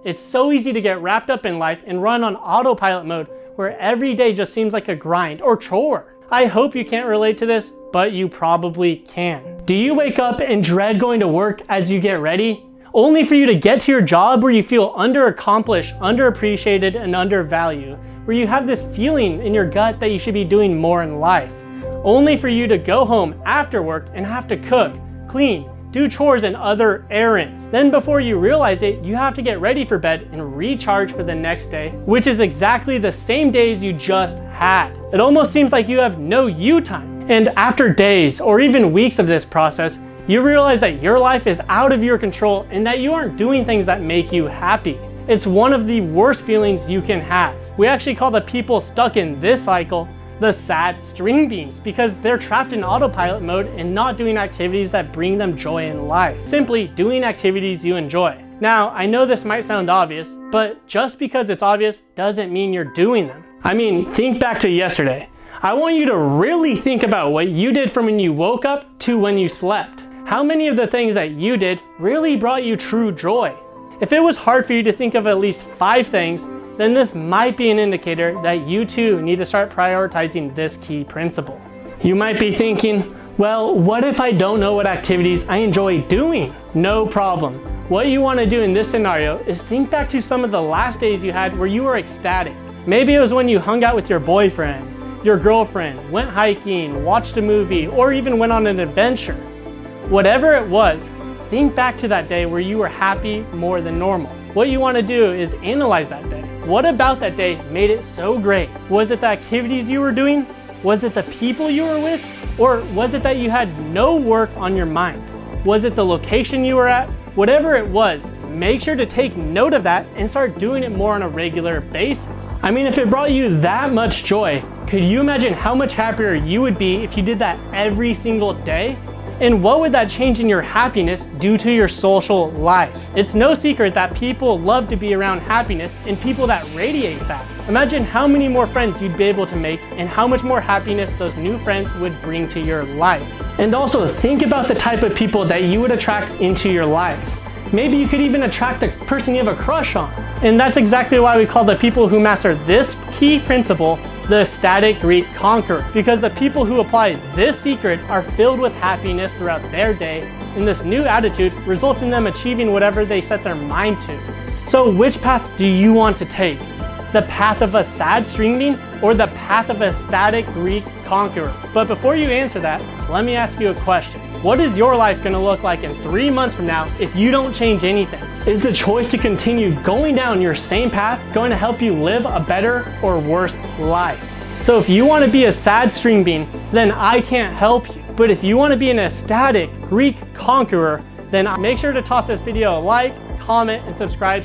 It's so easy to get wrapped up in life and run on autopilot mode where every day just seems like a grind or chore. I hope you can't relate to this, but you probably can. Do you wake up and dread going to work as you get ready? Only for you to get to your job where you feel underaccomplished, underappreciated, and undervalued, where you have this feeling in your gut that you should be doing more in life. Only for you to go home after work and have to cook, clean, do chores and other errands. Then before you realize it, you have to get ready for bed and recharge for the next day, which is exactly the same days you just had. It almost seems like you have no you time. And after days or even weeks of this process, you realize that your life is out of your control and that you aren't doing things that make you happy. It's one of the worst feelings you can have. We actually call the people stuck in this cycle the sad string beans because they're trapped in autopilot mode and not doing activities that bring them joy in life. Simply doing activities you enjoy. Now, I know this might sound obvious, but just because it's obvious doesn't mean you're doing them. I mean, think back to yesterday. I want you to really think about what you did from when you woke up to when you slept. How many of the things that you did really brought you true joy? If it was hard for you to think of at least 5 things, then this might be an indicator that you too need to start prioritizing this key principle. You might be thinking, well, what if I don't know what activities I enjoy doing? No problem. What you want to do in this scenario is think back to some of the last days you had where you were ecstatic. Maybe it was when you hung out with your boyfriend, your girlfriend, went hiking, watched a movie, or even went on an adventure. Whatever it was, think back to that day where you were happy more than normal. What you want to do is analyze that day. What about that day made it so great? Was it the activities you were doing? Was it the people you were with? Or was it that you had no work on your mind? Was it the location you were at? Whatever it was, make sure to take note of that and start doing it more on a regular basis. I mean, if it brought you that much joy, could you imagine how much happier you would be if you did that every single day? And what would that change in your happiness do to your social life? It's no secret that people love to be around happiness and people that radiate that. Imagine how many more friends you'd be able to make and how much more happiness those new friends would bring to your life. And also think about the type of people that you would attract into your life. Maybe you could even attract the person you have a crush on. And that's exactly why we call the people who master this key principle the ecstatic Greek conqueror, because the people who apply this secret are filled with happiness throughout their day, and this new attitude results in them achieving whatever they set their mind to. So which path do you want to take? The path of a sad string bean or the path of a ecstatic Greek conqueror? But before you answer that, let me ask you a question. What is your life going to look like in 3 months from now if you don't change anything? Is the choice to continue going down your same path going to help you live a better or worse life? So if you want to be a sad string bean, then I can't help you. But if you want to be an ecstatic Greek conqueror, then make sure to toss this video a like, comment, and subscribe.